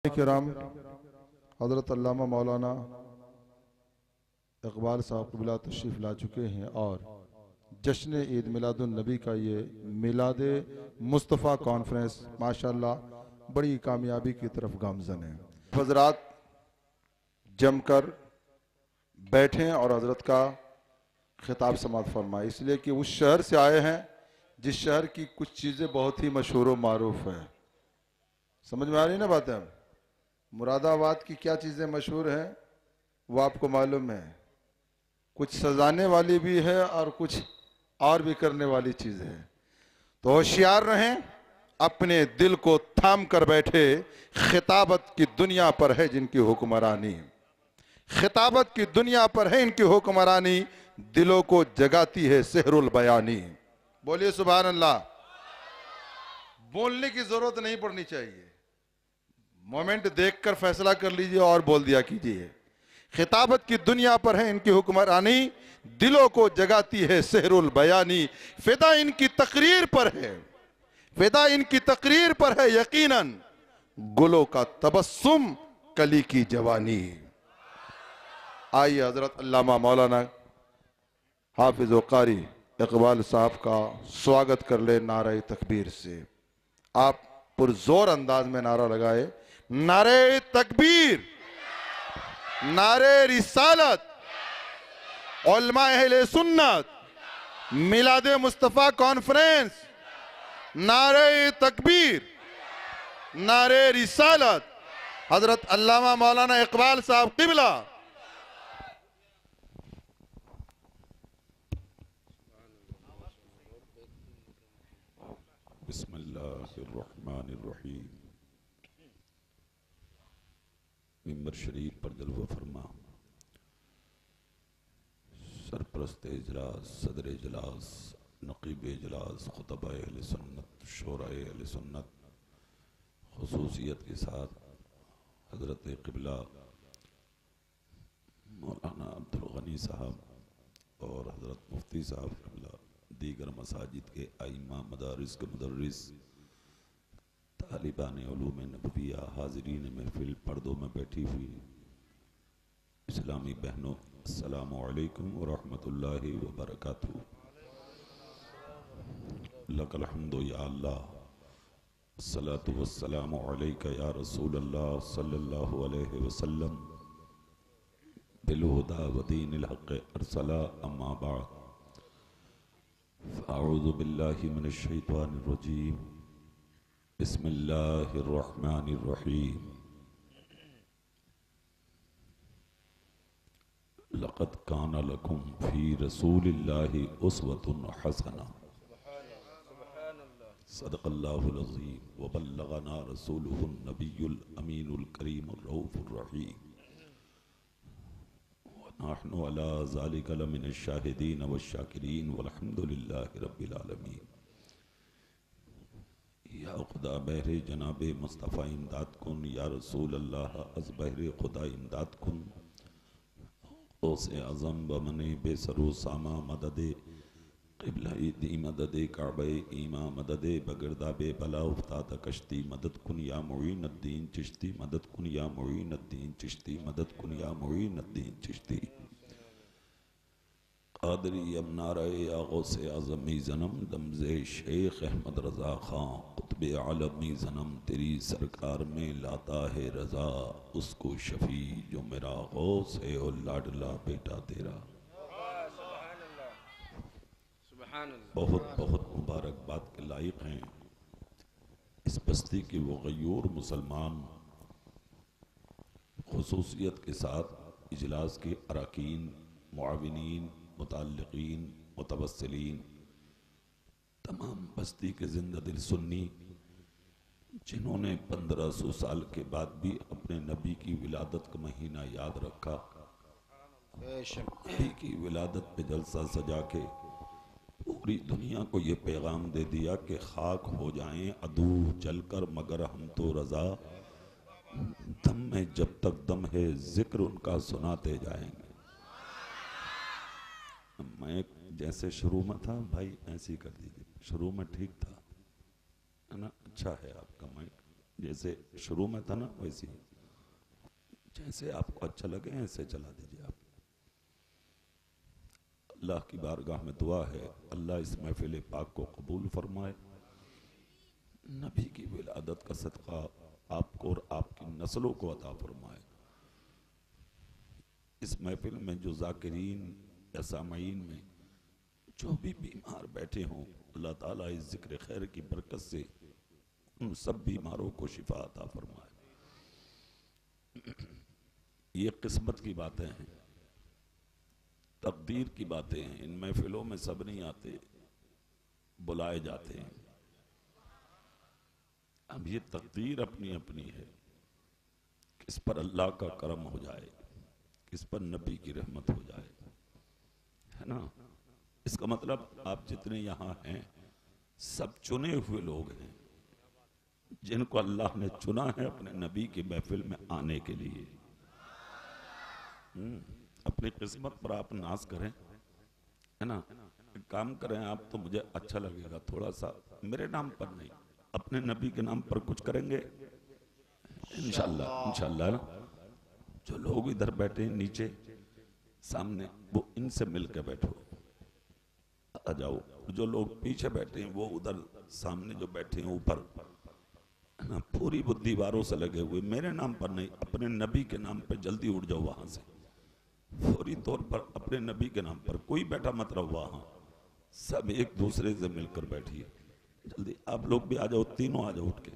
किराम, हज़रत अल्लामा मौलाना इकबाल साहब क़िबला तशरीफ़ ला चुके हैं और जश्न ईद मिलादुन नबी का ये मिलाद मुस्तफ़ा कॉन्फ्रेंस माशाल्लाह बड़ी कामयाबी की तरफ गामज़न है। हज़रात जमकर बैठें और हज़रत का खिताब समात फरमाए, इसलिए कि उस शहर से आए हैं जिस शहर की कुछ चीज़ें बहुत ही मशहूर व मारूफ है। समझ में आ रही ना बातें? मुरादाबाद की क्या चीज़ें मशहूर हैं वो आपको मालूम है, कुछ सजाने वाली भी है और कुछ और भी करने वाली चीज़ें हैं। तो होशियार रहें, अपने दिल को थाम कर बैठे। खिताबत की दुनिया पर है जिनकी हुक्मरानी, खिताबत की दुनिया पर है इनकी हुक्मरानी, दिलों को जगाती है सेहरुल बयानी। बोलिए सुभान अल्लाह। बोलने की जरूरत नहीं पड़नी चाहिए, मोमेंट देखकर फैसला कर लीजिए और बोल दिया कीजिए। खिताबत की दुनिया पर है इनकी हुक्मरानी, दिलों को जगाती है सेहरुल बयानी। फिदा इनकी तकरीर पर है, फिदा इनकी तकरीर पर है यकीनन गुलों का तबस्सुम कली की जवानी। आइए हजरत अल्लामा मौलाना हाफिज व कारी इकबाल साहब का स्वागत कर ले नारे तकबीर से। आप पुरजोर अंदाज में नारा लगाए, नारे तकबीर, नारे रिसालत, उलमा अहले सुन्नत, मिलादे मुस्तफ़ा कॉन्फ्रेंस, नारे तकबीर, नारे रिसालत, हजरत अल्लामा मौलाना इकबाल साहब क़िबला। बिस्मिल्लाहिर्रहमानिर्रहीम। मिंबर शरीफ पर जलवा फरमा सरप्रस्त इजलास, सदर इजलास, नकीब इजलास, खुतबा अहले सुन्नत, शोरा अहले सुन्नत, खुसूसियत के साथ हजरत क़िबला मौलाना अब्दुल गनी साहब और हजरत मुफ्ती साहब क़िबला, दीगर मसाजिद के आइमा, मदारिस के मुदर्रिस, तालिबान उलूम नबविया, हाज़रीन महफिल, पर्दों में बैठी हुई इस्लामी बहनों, अस्सलामु अलैकुम व रहमतुल्लाहि व बरकातुहू। लकल हम्दु या अल्लाह, अस्सलातु वस्सलामु अलैका या रसूल अल्लाह सल्लल्लाहु अलैहि वसल्लम, बिलहुदा व दीनिल हक़ अरसला, अम्मा बाद। अऊज़ु बिल्लाहि मिनश शैतानिर रजीम, बिस्मिल्लाहिर्रहमानिर्रहीम। लक़द काना लकुम फ़ी रसूलिल्लाहि उस्वतुन हसना। सदक़ल्लाहुल अज़ीम व बल्लगना रसूलुहुन नबियुल अमीनुल करीमुर रऊफ़ुर रहीम व नहनु अला ज़ालिका लमिनश शाहिदीन वश्शाकिरीन वल्हम्दुलिल्लाहि रब्बिल आलमीन। या खुदा बहरे जनाबे मुस्तफ़ा इमदाद कुन, या रसूल अल्लाह अज़ बहरे खुदा इमदाद कुन। ओसे अज़म बमने बेसरो सामा मददे क़िबला दी मददे काबे ईमा मददे बगरदाबे बला उफ्ताद कश्ती मदद कुन, या मुईनुद्दीन चिश्ती मदद कुन, या मुईनुद्दीन चिश्ती मदद कुन, या मुईनुद्दीन चिश्ती। कादरी यमनारे या गौसे आज़मी ज़नम, दमज़े शेख अहमद रज़ा ख़ां, क़ुत्बे आलमी ज़नम, तेरी सरकार में लाता है रज़ा, उसको शफ़ी जो मेरा गौस है और लाडला बेटा तेरा। बहुत बहुत मुबारकबाद के लायक हैं इस बस्ती के वो गयूर मुसलमान, खुसूसियत के साथ इजलास के अरकान, मुआविनीन, मुतल्लिकीन, मुतवस्सिलीन, तमाम बस्ती के जिंदा दिल सुन्नी, जिन्होंने 1500 साल के बाद भी अपने नबी की विलादत का महीना याद रखा, नबी की विलादत पे जलसा सजा के पूरी दुनिया को ये पैगाम दे दिया कि खाक हो जाएं अदू जलकर मगर हम तो रजा, दम में जब तक दम है जिक्र उनका सुनाते जाएंगे। मैं जैसे शुरू में था भाई ऐसे ही कर दीजिए, शुरू में ठीक था, है ना? अच्छा है आपका माइक, जैसे शुरू में था ना वैसे ही, जैसे आपको अच्छा लगे ऐसे चला दीजिए आप। अल्लाह की बारगाह में दुआ है, अल्लाह इस महफिल पाक को कबूल फरमाए। नबी की विलादत का सदका आपको और आपकी नस्लों को अता फरमाए। इस महफिल में जो जाकिरीन या सामाईन में जो भी बीमार बैठे हों, अल्लाह ताला इस जिक्र खैर की बरकत से उन सब बीमारों को शिफा अता फरमाए। ये किस्मत की बातें हैं, तकदीर की बातें हैं। इन महफिलों में सब नहीं आते, बुलाए जाते हैं। अब ये तकदीर अपनी अपनी है, किस पर अल्लाह का करम हो जाए, किस पर नबी की रहमत हो जाए, है ना। इसका मतलब आप जितने यहाँ हैं सब चुने हुए लोग हैं, जिनको अल्लाह ने चुना है अपने नबी की महफिल में आने के लिए। अपनी किस्मत पर आप नाज करें, है ना। एक काम करें आप, तो मुझे अच्छा लगेगा थोड़ा सा, मेरे नाम पर नहीं, अपने नबी के नाम पर कुछ करेंगे इंशाअल्लाह। इंशाअल्लाह जो लोग इधर बैठे हैं नीचे सामने, वो इनसे मिलकर बैठो, आ जाओ। जो लोग पीछे बैठे हैं वो उधर सामने जो बैठे हैं ऊपर, है ना, पूरी दीवारों से लगे हुए, मेरे नाम पर नहीं, अपने नबी के नाम पर जल्दी उठ जाओ वहां से, फौरी तौर पर अपने नबी के नाम पर। कोई बैठा मत रहो वहां, सब एक दूसरे से मिलकर बैठिए। जल्दी आप लोग भी आ जाओ, तीनों आ जाओ, उठ के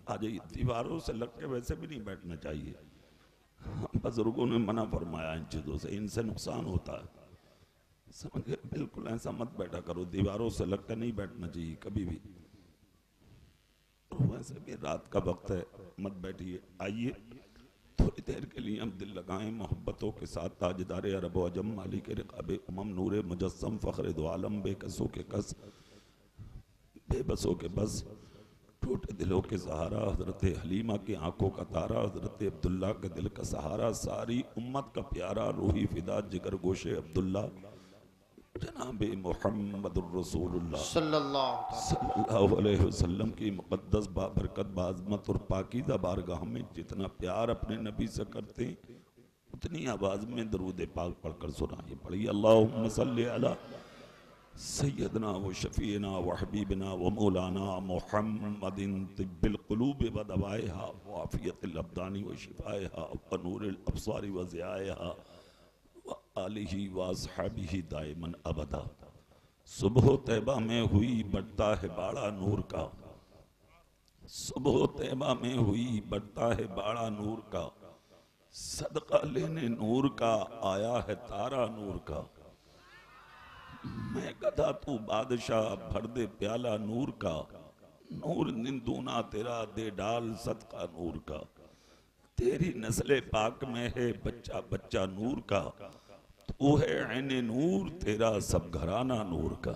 आ जाइए। दीवारों से लग के वैसे भी नहीं बैठना चाहिए, बुजुर्गों ने मना फरमाया इन चीजों से, इनसे नुकसान होता है, समझ गए। बिल्कुल ऐसा मत बैठा करो, दीवारों से लग कर नहीं बैठना चाहिए कभी भी। वैसे भी रात का वक्त है, मत बैठिए। आइए थोड़ी देर के लिए हम दिल लगाएं मोहब्बतों के साथ। ताजदार अरब व अजम, मालिक रिकाबे उमम, नूरे मुजस्सम, फख्र दो आलम, बेकसों के कस, बेबसों के बस, टूटे दिलों के सहारा, हजरत हलीमा की आंखों का तारा, हजरत अब्दुल्ला के दिल का सहारा, सारी उम्मत का प्यारा, रूही फिदा, जिगर गोशे अब्दुल्ला, जनाबे मुहम्मदुर रसूलुल्लाह सल्लल्लाहु अलैहि वसल्लम की मुक़द्दस बाबरकत बाज़मत और पाकीज़ा बारगाह में जितना प्यार अपने नबी से करते हैं, उतनी आवाज़ में दरूद पाक पढ़कर सुनाइए। पढ़िए अल्लाहुम्मा सल्ली अला सैयदना व शफीना व हबीबना व मौलाना मुहम्मदिन तिब्बिल क़ुलूब व दवाइहा व आफ़ियतिल अब्दानी व शिफ़ाइहा व नूरिल अब्सारी व ज़ियाइहा व आलिही व अस्हाबिही दाइमन अबदा। सुबह तैबा में हुई बढ़ता है बाड़ा नूर का, सुबह तैबा में हुई बढ़ता है बाड़ा नूर का, सदका लेने नूर का आया है तारा नूर का। मैं गधा तू बादशाह भर दे प्याला नूर का, नूर निंदूना तेरा दे डाल सदका नूर का। तेरी नस्ले पाक में है बच्चा बच्चा नूर का, तू है ऐने नूर तेरा सब घराना नूर का।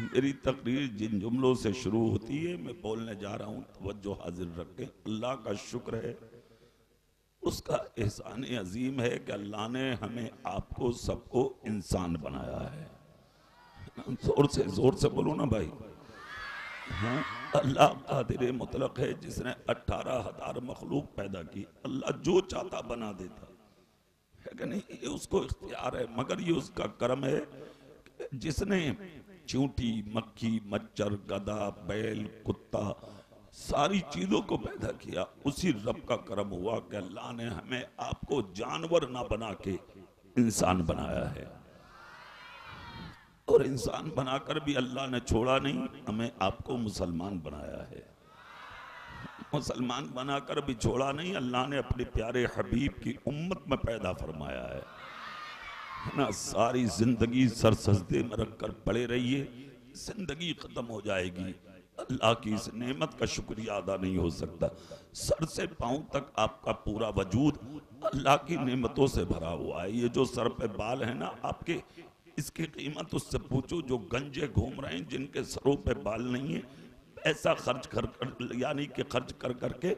मेरी तकरीर जिन जुमलों से शुरू होती है मैं बोलने जा रहा हूँ, तवज्जो हाजिर रखें। अल्लाह का शुक्र है, उसका एहसान अजीम है कि अल्लाह ने हमें आपको सबको इंसान बनाया है। जोर से बोलो ना भाई। हाँ, अल्लाह कादिर मुतलक है जिसने 18,000 मखलूक पैदा की। अल्लाह जो चाहता बना देता है कि नहीं, ये उसको इख्तियार है, मगर ये उसका करम है जिसने चींटी, मक्खी, मच्छर, गधा, बैल, कुत्ता, सारी चीजों को पैदा किया। उसी रब का करम हुआ कि अल्लाह ने हमें आपको जानवर ना बना के इंसान बनाया है। और इंसान बनाकर भी अल्लाह ने छोड़ा नहीं, हमें आपको मुसलमान बनाया है। मुसलमान बनाकर भी छोड़ा नहीं, अल्लाह ने अपने प्यारे हबीब की उम्मत में पैदा फरमाया है ना। सारी जिंदगी सर सजदे में रखकर पड़े रहिए, जिंदगी खत्म हो जाएगी, अल्लाह की इस नेमत का शुक्रिया अदा नहीं हो सकता। सर से पांव तक आपका पूरा वजूद अल्लाह की नेमतों से भरा हुआ है। ये जो सर पे बाल है ना आपके, इसकी कीमत उससे पूछो जो गंजे घूम रहे हैं, जिनके सरों पे बाल नहीं है, ऐसा खर्च कर यानी कि खर्च कर करके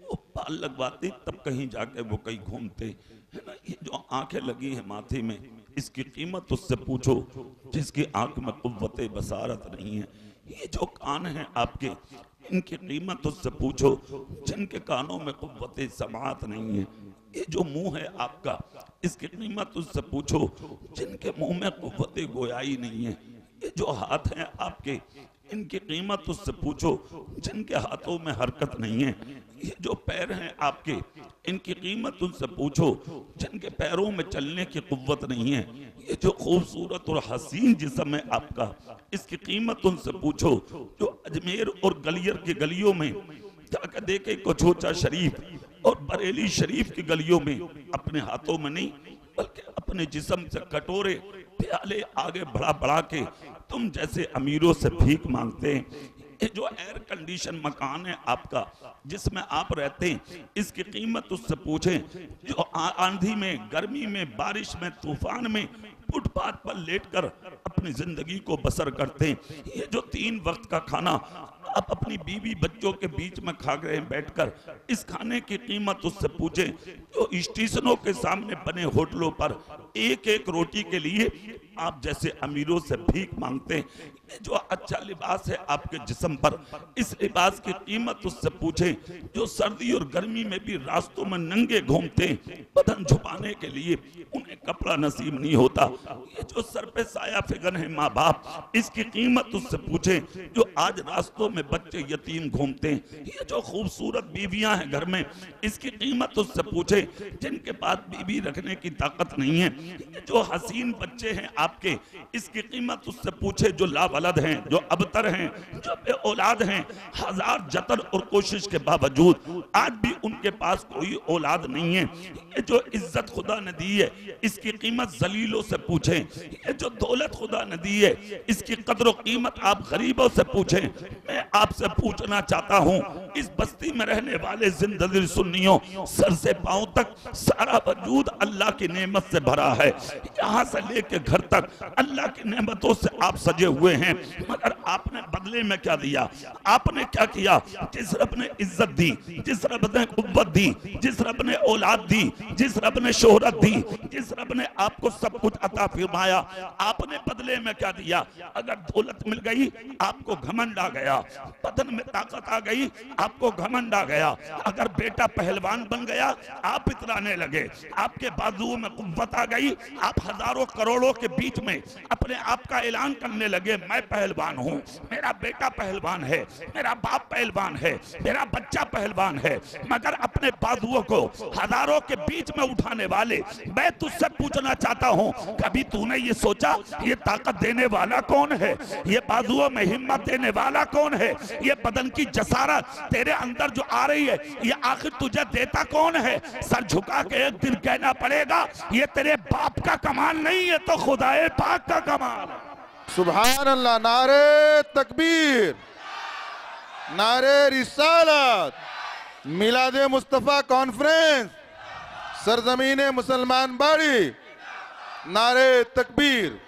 वो बाल लगवाते तब कहीं जाके वो कहीं घूमते है ना। ये जो आंखें लगी है माथे में, इसकी कीमत उससे पूछो जिसकी आंख में कुव्वत बसारत नहीं है। ये जो कान है आपके, इनकी कीमत उससे पूछो जिनके कानों में कुव्वत समाअत नहीं है। ये जो मुंह है आपका, इसकी कीमत उससे पूछो जिनके मुंह में कुव्वत गोयाई नहीं है। ये जो हाथ हैं आपके, इनकी कीमत उससे पूछो जिनके हाथों में हरकत नहीं है। ये जो पैर हैं आपके, इनकी कीमत उनसे पूछो जिनके पैरों में चलने की कुव्वत नहीं है। ये जो खूबसूरत और हसीन जिस्म है आपका, इसकी कीमत उनसे पूछो जो अजमेर और गलियर की गलियों में जाकर देखे कोचोचा शरीफ और बरेली शरीफ की गलियों में अपने हाथों में नहीं बल्कि अपने जिस्म से कटोरे प्याले आगे बढ़ा बढ़ा के तुम जैसे अमीरों से भीख मांगते हैं। ये जो एयर कंडीशन मकान है आपका जिसमें आप रहते हैं, इसकी कीमत उससे पूछें जो आंधी में, गर्मी में, बारिश में, तूफान में फुटपाथ पर लेटकर अपनी जिंदगी को बसर करते हैं। ये जो 3 वक्त का खाना आप अपनी बीवी बच्चों के बीच में खा रहे हैं बैठकर, इस खाने की कीमत उससे पूछें जो स्टेशनों के सामने बने होटलों पर एक एक रोटी के लिए आप जैसे अमीरों से भीख मांगते हैं। ये जो अच्छा लिबास है आपके जिस्म पर, इस लिबास की कीमत उससे पूछें जो सर्दी और गर्मी में भी रास्तों में नंगे घूमते हैं बदन छुपाने के लिए, उन्हें कपड़ा नसीब नहीं होता। ये जो सर पे साया फिगन है माँ बाप, इसकी कीमत उससे पूछें जो आज रास्तों में बच्चे यतीम घूमते हैं। ये जो खूबसूरत बीवियां हैं घर में, इसकी कीमत उससे पूछें जिनके पास बीवी रखने की ताकत नहीं है। ये जो हसीन बच्चे हैं आपके, इसकी कीमत उससे पूछे जो लावलद हैं, जो अबतर हैं, जो बे औलाद हैं। हजार जतन और कोशिश के बावजूद आज भी उनके पास कोई औलाद नहीं है। ये जो इज्जत खुदा ने दी है, इसकी कीमत जलीलों से पूछें। ये जो दौलत खुदा ने दी है, इसकी कदर और कीमत आप गरीबों से पूछें। मैं आपसे पूछना चाहता हूँ, इस बस्ती में रहने वाले जिंदगी सुन्नियों, सर से पांव तक सारा वजूद अल्लाह की नेमत से भरा है। यहाँ से लेके घर तक अल्लाह की नेमतों से आप सजे हुए हैं, मगर आपने बदले में क्या दिया? आपने क्या किया? जिस रब ने इज्जत दी, जिस रब ने कुव्वत दी, जिस रब ने औलाद दी, जिस रब ने शोहरत दी, जिस रब ने आपको सब कुछ अता फरमाया, आपने बदले में क्या दिया? अगर दौलत मिल गई आपको घमंड आ गया, बदन में ताकत आ गई आपको घमंड आ गया, अगर बेटा पहलवान बन गया आप इतराने लगे, आपके बाजुओं में कुव्वत आ गई, आप हजारों करोड़ों के बीच में अपने आप का ऐलान करने लगे, मैं पहलवान हूँ, मेरा बेटा पहलवान है, मेरा बाप पहलवान है, मेरा बच्चा पहलवान है। मगर अपने बाजुओं को हजारों के बीच में उठाने वाले, मैं तुझसे पूछना चाहता हूँ, कभी तूने ये सोचा ये ताकत देने वाला कौन है? ये बाजुओं में हिम्मत देने वाला कौन है? ये बदन की जसारत तेरे अंदर जो आ रही है, ये आखिर तुझे देता कौन है? सर झुका के एक दिन कहना पड़ेगा, ये तेरे बाप का कमाल नहीं है तो खुदाए पाक का कमाल। सुभान अल्लाह। नारे तकबीर, नारे रिसालत, मिलादे मुस्तफा कॉन्फ्रेंस, सरजमीने मुसलमान बाड़ी, नारे तकबीर।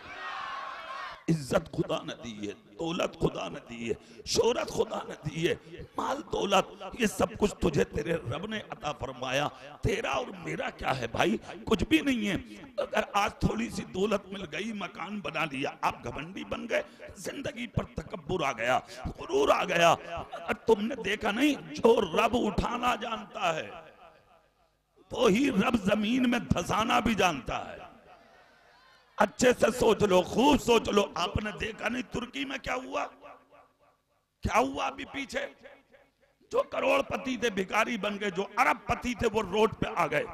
इज्जत खुदा ने दी है, दौलत खुदा ने दी है, शोहरत खुदा ने दी है, माल दौलत, ये सब कुछ तुझे तेरे रब ने अता फरमाया। तेरा और मेरा क्या है भाई? कुछ भी नहीं है। अगर आज थोड़ी सी दौलत मिल गई, मकान बना लिया, आप घमंडी बन गए, जिंदगी पर तकब्बुर आ गया, गुरूर आ गया। अगर तुमने देखा नहीं, जो रब उठाना जानता है वो ही रब जमीन में धसाना भी जानता है। अच्छे से सोच लो, खूब सोच लो। आपने देखा नहीं तुर्की में क्या हुआ? क्या हुआ अभी पीछे? जो करोड़पति थे भिखारी बन गए, जो अरबपति थे वो रोड पे आ गए,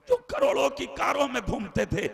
जो करोड़ों की कारों में घूमते थे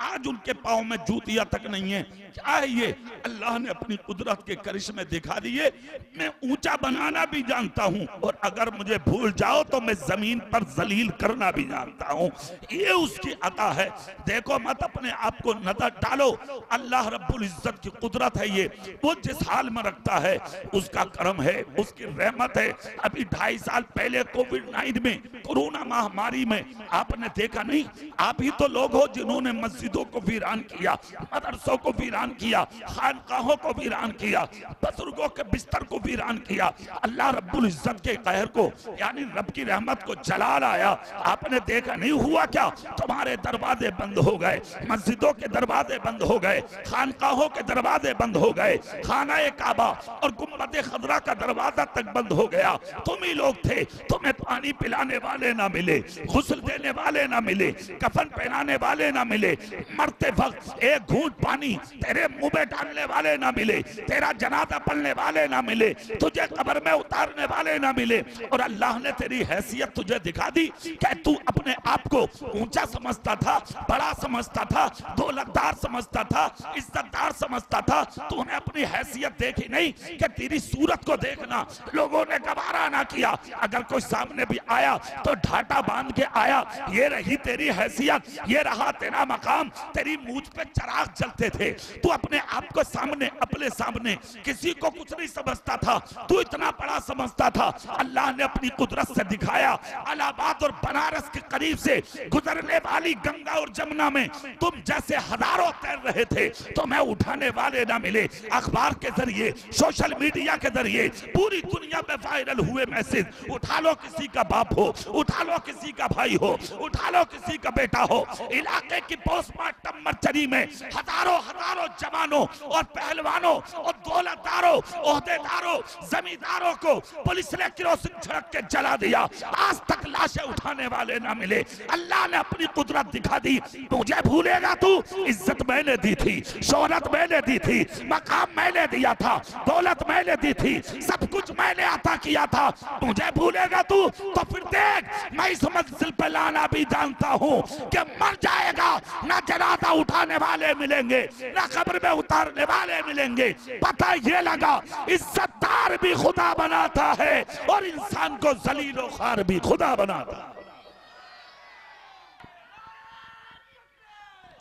आज उनके पाँव में जूतियां तक नहीं है। क्या है ये? अल्लाह ने अपनी कुदरत के करिश्मे दिखा दिए। मैं ऊंचा बनाना भी जानता हूँ और अगर मुझे भूल जाओ तो मैं जमीन पर जलील करना भी जानता हूँ। ये उसकी अता है। देखो मत अपने आप को नजर डालो, अल्लाह रब्बुल इज्जत की कुदरत है ये। वो जिस हाल में रखता है उसका करम है, उसकी रहमत है। अभी 2.5 साल पहले कोविड-19 में, कोरोना महामारी में आपने देखा नहीं, आप ही तो लोग हो जिन्होंने मस्जिद मस्जिदों को वीरान किया, मदरसों को वीरान किया, खानकाहों को वीरान किया, बुजुर्गों के बिस्तर को वीरान किया। अल्लाह रब्बुल इज्जत के कहर को यानी रब की रहमत को जलाल आया। आपने देखा नहीं हुआ क्या? तुम्हारे दरवाजे बंद हो गए, मस्जिदों के दरवाजे बंद हो गए, खानकाहों के दरवाजे बंद हो गए, खाना-ए काबा और गुंबद खजरा का दरवाजा तक बंद हो गया। तुम ही लोग थे, तुम्हें पानी पिलाने वाले ना मिले, गुस्ल देने वाले ना मिले, कफन पहनाने वाले ना मिले, मरते वक्त एक घूंट पानी तेरे मुंह में डालने वाले ना मिले, तेरा जनाजा पढ़ने वाले ना मिले, तुझे कब्र में उतारने वाले ना मिले। और अल्लाह ने तेरी हैसियत तुझे दिखा दी कि तू अपने आप को ऊंचा समझता था, बड़ा समझता था, दौलतदार समझता था, इज्जतदार समझता था। तूने अपनी हैसियत देखी नहीं कि तेरी सूरत को देखना लोगों ने गवारा ना किया। अगर कोई सामने भी आया तो ढाटा बांध के आया। ये रही तेरी हैसियत, ये रहा तेरा मकाम। तेरी मूंछ पे चिराग जलते थे। तू अपने आप को सामने, अपने सामने किसी को कुछ नहीं समझता था, तू इतना बड़ा समझता था। अल्लाह ने अपनी कुदरत से दिखाया। इलाहाबाद और बनारस के करीब से गुजरने वाली गंगा और जमुना में तुम जैसे हजारों तैर रहे थे, तुम्हें उठाने वाले ना मिले। अखबार के जरिए, सोशल मीडिया के जरिए पूरी दुनिया में वायरल हुए मैसेज, उठा लो किसी का बाप हो, उठा लो किसी का भाई हो, उठा लो किसी का बेटा हो। इलाके की पोस्टमार्टम मर्चरी में हजारों हजारों जवानों और पहलवानों और दौलतदारों, ओहदेदारों, जमींदारों को पुलिस ने किरोसिन छिड़क के जला दिया। आज तक लाशें उठाने वाले ना मिले। अल्लाह ने अपनी कुदरत दिखा दी। मुझे भूलेगा तू? इज्जत मैंने दी थी, शोहरत मैंने दी थी, मकाम मैंने दिया था, दौलत मैंने दी थी, सब कुछ मैंने अता किया था। मुझे भूलेगा तू? तो फिर देख, मैं इस मंजिल पे लाना भी जानता हूँ कि मर जाएगा, ना जनाजा उठाने वाले मिलेंगे, ना कब्र में उतारने वाले मिलेंगे। पता ये लगा, इज्जतदार भी खुदा बनाता है और इंसान को जलीलो खार भी खुदा बनाता है।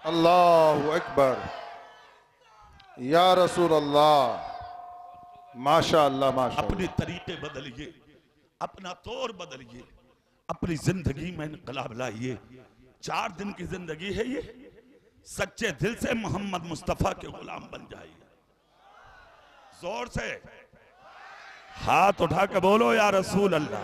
अल्लाहु अकबर, या रसूल अल्लाह, माशा अल्लाह, माशा। अपने तरीके बदलिए, अपना तौर बदलिए, अपनी जिंदगी में इनकलाब लाइए। 4 दिन की जिंदगी है ये। सच्चे दिल से मोहम्मद मुस्तफा के गुलाम बन जाइए। जोर से हाथ उठा के बोलो या रसूल अल्लाह।